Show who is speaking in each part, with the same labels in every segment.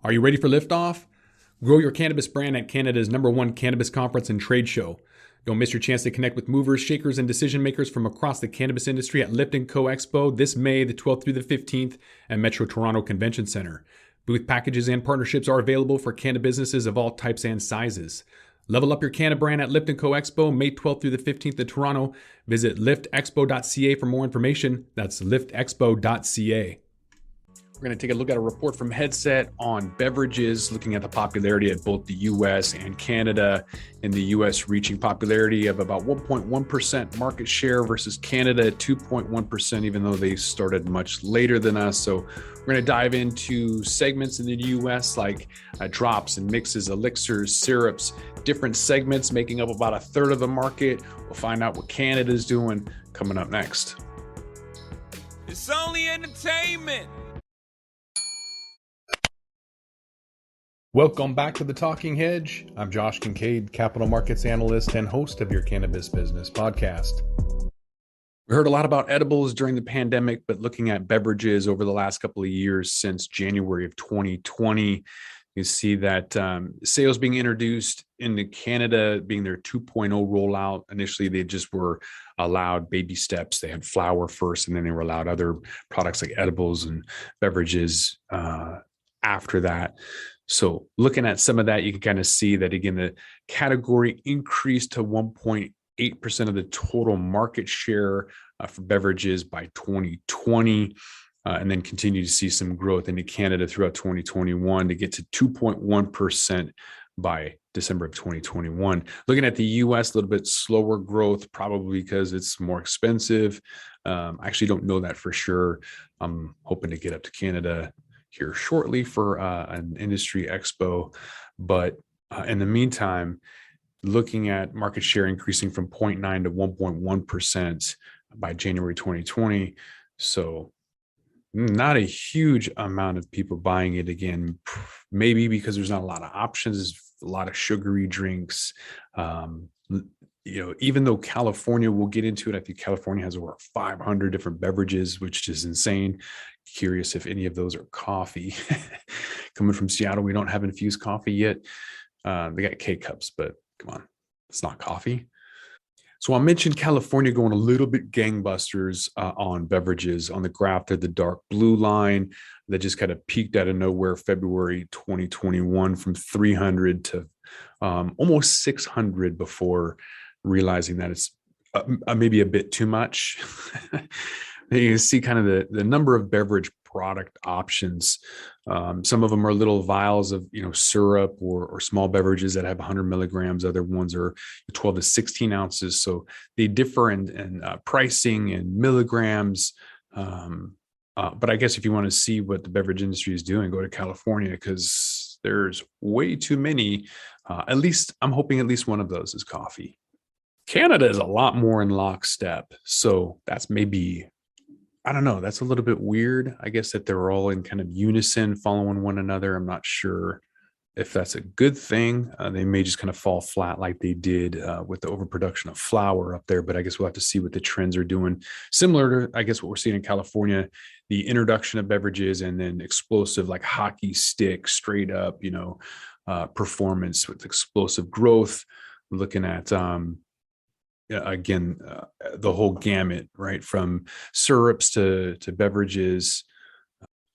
Speaker 1: Are you ready for liftoff? Grow your cannabis brand at Canada's #1 cannabis conference and trade show. Don't miss your chance to connect with movers, shakers, and decision makers from across the cannabis industry at Lift & Co Expo this May the 12th through the 15th at Metro Toronto Convention Center. Booth packages and partnerships are available for cannabis businesses of all types and sizes. Level up your Canna brand at Lift & Co Expo May 12th through the 15th in Toronto. Visit liftexpo.ca for more information. That's liftexpo.ca. We're going to take a look at a report from Headset on beverages, looking at the popularity at both the US and Canada. In the US, reaching popularity of about 1.1% market share versus Canada at 2.1%, even though they started much later than us. So we're going to dive into segments in the US like drops and mixes, elixirs, syrups, different segments making up about a third of the market. We'll find out what Canada's doing coming up next.
Speaker 2: It's only entertainment.
Speaker 1: Welcome back to The Talking Hedge. I'm Josh Kincaid, capital markets analyst and host of your Cannabis Business podcast. We heard a lot about edibles during the pandemic, but looking at beverages over the last couple of years since January of 2020, you see that sales being introduced into Canada being their 2.0 rollout. Initially, they just were allowed baby steps. They had flower first, and then they were allowed other products like edibles and beverages after that. So looking at some of that, you can kind of see that, again, the category increased to 1.8% of the total market share for beverages by 2020, and then continue to see some growth into Canada throughout 2021 to get to 2.1% by December of 2021. Looking at the US, a little bit slower growth, probably because it's more expensive. I actually don't know that for sure. I'm hoping to get up to Canada here shortly for an industry expo. But in the meantime, looking at market share increasing from 0.9 to 1.1% by January 2020. So not a huge amount of people buying it again, maybe because there's not a lot of options, a lot of sugary drinks. Even though California, we'll get into it, I think California has over 500 different beverages, which is insane. Curious if any of those are coffee. Coming from Seattle, we don't have infused coffee yet. They got K-cups, but come on, it's not coffee. So I mentioned California going a little bit gangbusters on beverages. On the graph, they're the dark blue line that just kind of peaked out of nowhere February 2021 from 300 to almost 600 before realizing that it's maybe a bit too much. You can see kind of the number of beverage product options. Some of them are little vials of syrup or small beverages that have 100 milligrams. Other ones are 12 to 16 ounces. So they differ in pricing and milligrams. But I guess if you want to see what the beverage industry is doing, go to California, because there's way too many. At least I'm hoping at least one of those is coffee. Canada is a lot more in lockstep. So that's maybe, I don't know, that's a little bit weird. I guess that they're all in kind of unison, following one another. I'm not sure if that's a good thing. They may just kind of fall flat like they did with the overproduction of flower up there. But I guess we'll have to see what the trends are doing. Similar to, I guess, what we're seeing in California, the introduction of beverages and then explosive, like hockey stick, straight up, performance with explosive growth. Looking at the whole gamut, right, from syrups to beverages.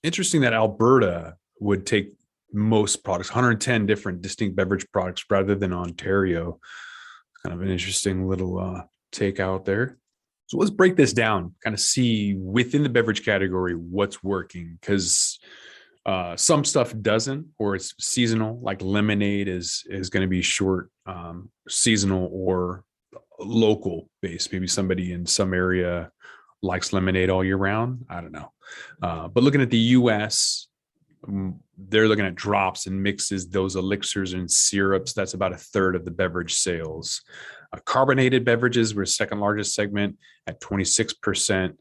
Speaker 1: Interesting that Alberta would take most products, 110 different distinct beverage products, rather than Ontario. Kind of an interesting little take out there. So let's break this down, kind of see within the beverage category what's working, because some stuff doesn't, or it's seasonal, like lemonade is going to be short seasonal or local based. Maybe somebody in some area likes lemonade all year round. I don't know. But looking at the US, they're looking at drops and mixes, those elixirs and syrups. That's about a third of the beverage sales. Carbonated beverages were second largest segment at 26%.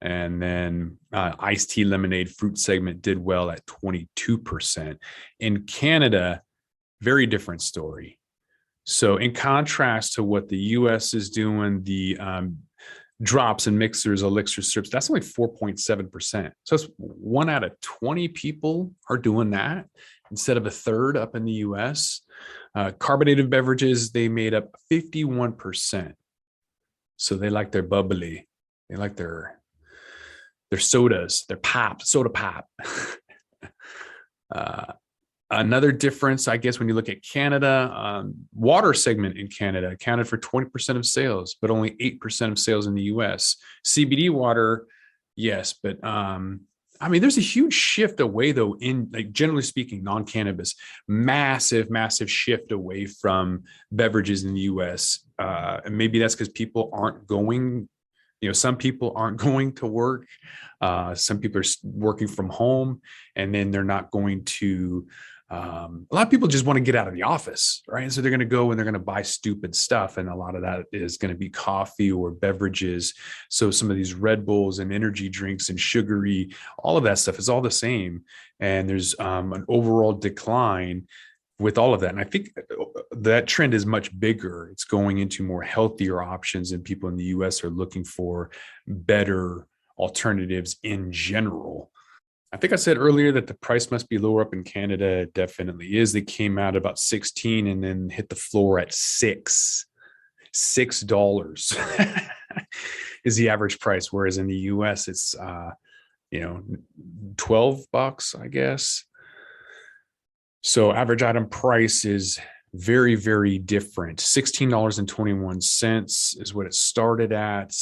Speaker 1: And then iced tea, lemonade, fruit segment did well at 22%. In Canada, very different story. So in contrast to what the US is doing, the drops and mixers, elixir strips, that's only 4.7%. So it's 1 out of 20 people are doing that. instead of a third up in the US. Carbonated beverages, they made up 51%. So they like their bubbly, they like their sodas, their pop, soda pop. Another difference, I guess, when you look at Canada, water segment in Canada accounted for 20% of sales, but only 8% of sales in the US. CBD water, yes, but I mean, there's a huge shift away, though, in, like, generally speaking, non-cannabis, massive shift away from beverages in the US. And maybe that's because people aren't going, some people aren't going to work. Some people are working from home, and then they're not going to. A lot of people just want to get out of the office, right? And so they're going to go and they're going to buy stupid stuff. And a lot of that is going to be coffee or beverages. So some of these Red Bulls and energy drinks and sugary, all of that stuff is all the same. And there's an overall decline with all of that. And I think that trend is much bigger. It's going into more healthier options, and people in the US are looking for better alternatives in general. I think I said earlier that the price must be lower up in Canada. It definitely is. They came out about 16 and then hit the floor at $6 is the average price. Whereas in the US, it's, $12, I guess. So average item price is very, very different. $16.21 is what it started at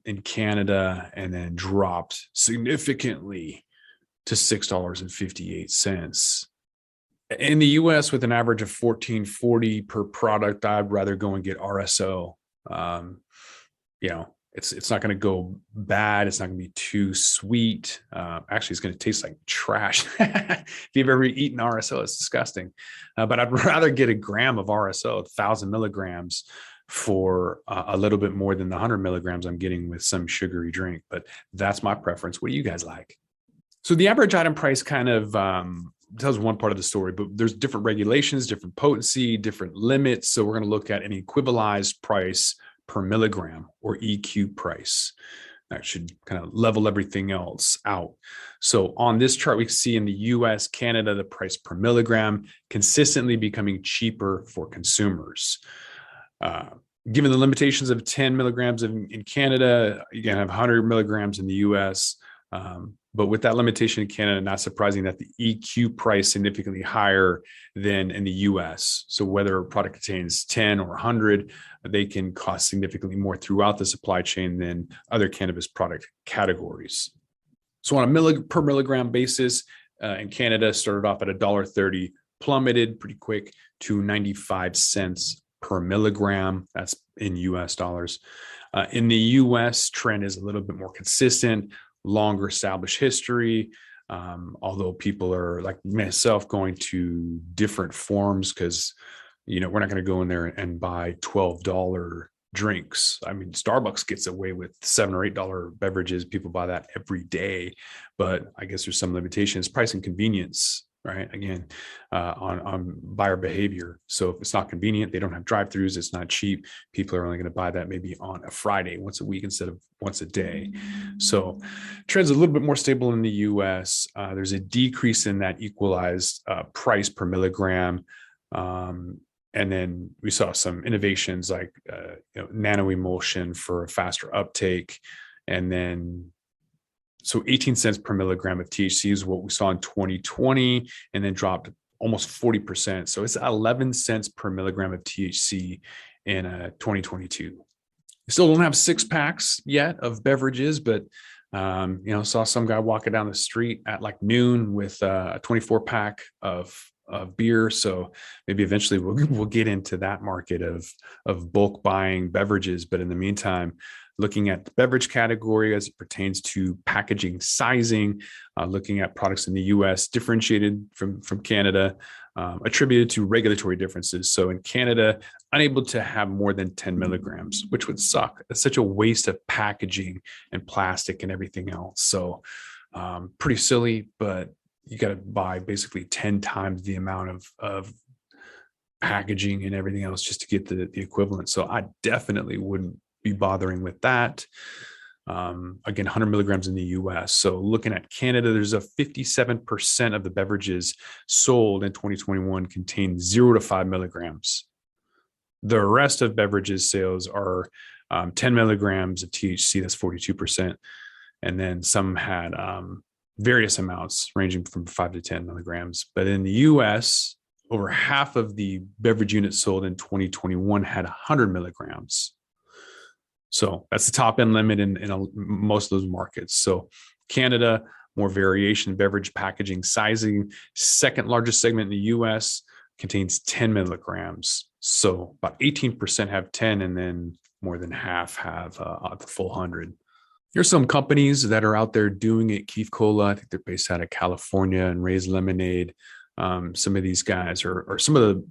Speaker 1: in Canada, and then dropped significantly to $6.58. In the US, with an average of $14.40 per product, I'd rather go and get RSO. It's not going to go bad. It's not going to be too sweet. Actually, it's going to taste like trash. If you've ever eaten RSO, it's disgusting. But I'd rather get a gram of RSO, 1,000 milligrams, for a little bit more than the 100 milligrams I'm getting with some sugary drink. But that's my preference. What do you guys like? So the average item price kind of tells one part of the story, but there's different regulations, different potency, different limits. So we're going to look at an equivalized price per milligram, or EQ price. That should kind of level everything else out. So on this chart, we see in the US, Canada, the price per milligram consistently becoming cheaper for consumers. Given the limitations of 10 milligrams in Canada, you can have 100 milligrams in the US. But with that limitation in Canada, not surprising that the EQ price significantly higher than in the US. So whether a product contains 10 or 100, they can cost significantly more throughout the supply chain than other cannabis product categories. So on a per milligram basis, in Canada, started off at $1.30, plummeted pretty quick to 95 cents per milligram. That's in US dollars. In the US, trend is a little bit more consistent, longer established history. Although people are, like myself, going to different forms, because we're not going to go in there and buy $12 drinks. I mean, Starbucks gets away with $7 or $8 beverages. People buy that every day, but I guess there's some limitations, price and convenience, right? Again, on buyer behavior. So if it's not convenient, they don't have drive-throughs, it's not cheap, people are only going to buy that maybe on a Friday, once a week instead of once a day. So trends a little bit more stable in the US. There's a decrease in that equalized price per milligram. And then we saw some innovations like nano emulsion for a faster uptake. And then so 18 cents per milligram of THC is what we saw in 2020, and then dropped almost 40%. So it's 11 cents per milligram of THC in 2022. We still don't have 6-packs yet of beverages, but saw some guy walking down the street at like noon with a 24-pack of beer. So maybe eventually we'll get into that market of bulk buying beverages. But in the meantime, looking at the beverage category as it pertains to packaging sizing, looking at products in the US differentiated from Canada, attributed to regulatory differences. So in Canada, unable to have more than 10 milligrams, which would suck. It's such a waste of packaging and plastic and everything else. So pretty silly, but you got to buy basically 10 times the amount of packaging and everything else just to get the equivalent. So I definitely wouldn't be bothering with that. Again, 100 milligrams in the US. So looking at Canada, there's a 57% of the beverages sold in 2021 contain 0 to 5 milligrams. The rest of beverages sales are 10 milligrams of THC, that's 42%. And then some had various amounts ranging from 5 to 10 milligrams. But in the US, over half of the beverage units sold in 2021 had 100 milligrams. So that's the top end limit in most of those markets. So Canada, more variation in beverage packaging sizing. Second largest segment in the US contains 10 milligrams. So about 18% have 10, and then more than half have the full 100. Here's some companies that are out there doing it. Keef Cola, I think they're based out of California, and Ray's Lemonade. Some of these guys are some of the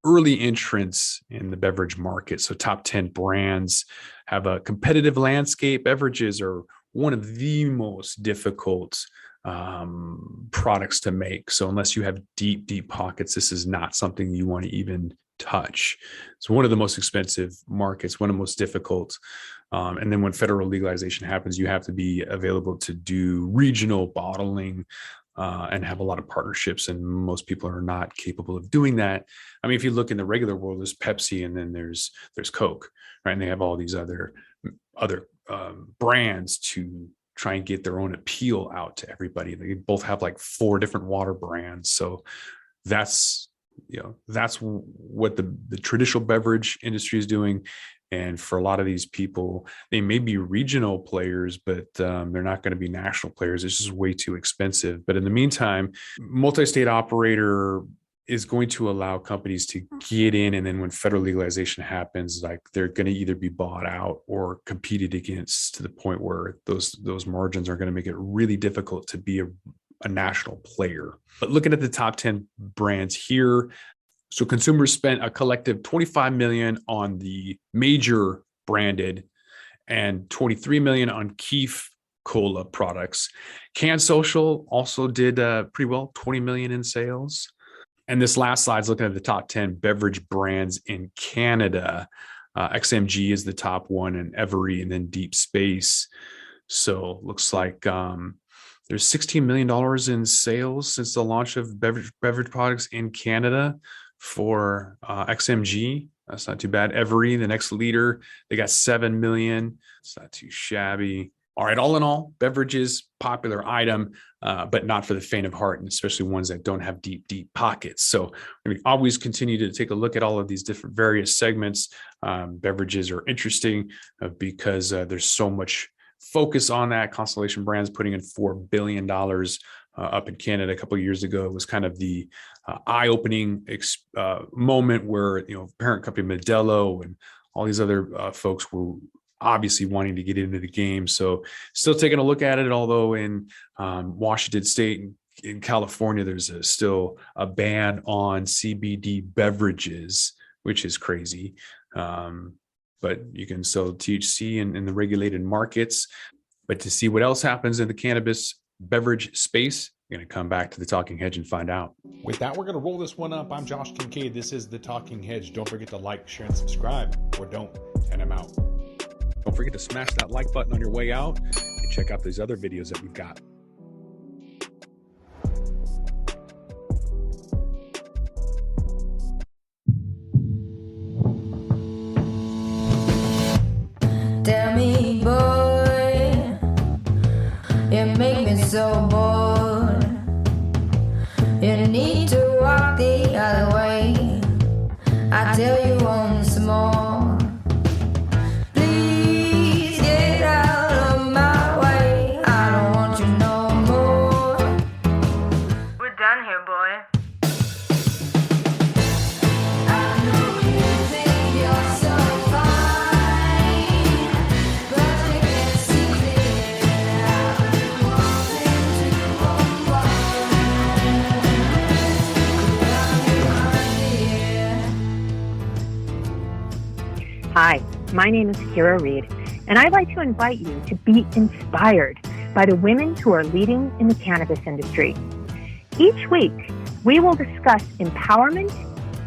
Speaker 1: early entrants in the beverage market. So top 10 brands have a competitive landscape. Beverages are one of the most difficult products to make. So unless you have deep pockets, this is not something you want to even touch. It's one of the most expensive markets, one of the most difficult. And then when federal legalization happens, you have to be available to do regional bottling and have a lot of partnerships. And most people are not capable of doing that. I mean, if you look in the regular world, there's Pepsi and then there's Coke, right? And they have all these other brands to try and get their own appeal out to everybody. They both have like 4 different water brands. So that's what the traditional beverage industry is doing. And for a lot of these people, they may be regional players, but they're not going to be national players. It's just way too expensive. But in the meantime, multi-state operator is going to allow companies to get in. And then when federal legalization happens, like they're going to either be bought out or competed against to the point where those margins are going to make it really difficult to be a national player. But looking at the top 10 brands here, so consumers spent a collective $25 million on the major branded and $23 million on Keef Cola products. Can Social also did pretty well, $20 million in sales. And this last slide is looking at the top 10 beverage brands in Canada. XMG is the top one, and Every, and then Deep Space. So looks like there's $16 million in sales since the launch of beverage products in Canada for XMG. That's not too bad. Every, the next leader, they got 7 million. It's not too shabby. All right, all in all, beverages, popular item, but not for the faint of heart, and especially ones that don't have deep pockets. So we always continue to take a look at all of these different various segments. Beverages are interesting because there's so much focus on that. Constellation Brands putting in $4 billion up in Canada a couple of years ago. It was kind of the eye-opening moment where, parent company Modelo and all these other folks were obviously wanting to get into the game. So still taking a look at it, although in Washington State and in California, there's still a ban on CBD beverages, which is crazy. But you can sell THC in the regulated markets. But to see what else happens in the cannabis beverage space, we're going to come back to the Talking Hedge and find out.
Speaker 3: With that, we're going to roll this one up. I'm Josh Kincaid. This is the Talking Hedge. Don't forget to like, share, and subscribe, or don't, and I'm out.
Speaker 1: Don't forget to smash that like button on your way out and check out these other videos that we've got.
Speaker 4: Tell me, boy, you make me so bored. You need to walk the other way. I tell you once more. Please get out of my way. I don't want you no more. We're done here, boy. I know you think you're so fine, but you can't see it. I've been wanting to unwind.
Speaker 5: Hi, my name is Kira Reed, and I'd like to invite you to be inspired by the women who are leading in the cannabis industry. Each week, we will discuss empowerment,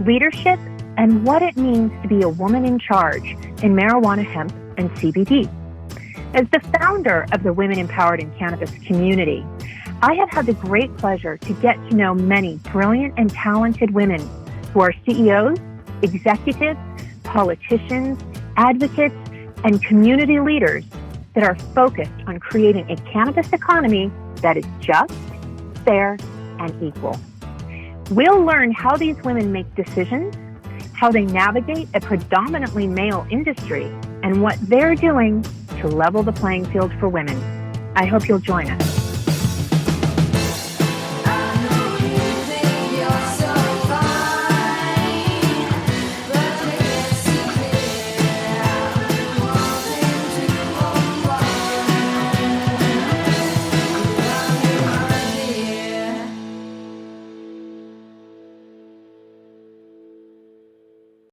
Speaker 5: leadership, and what it means to be a woman in charge in marijuana, hemp, and CBD. As the founder of the Women Empowered in Cannabis community, I have had the great pleasure to get to know many brilliant and talented women who are CEOs, executives, politicians, advocates, and community leaders that are focused on creating a cannabis economy that is just, fair, and equal. We'll learn how these women make decisions, how they navigate a predominantly male industry, and what they're doing to level the playing field for women. I hope you'll join us.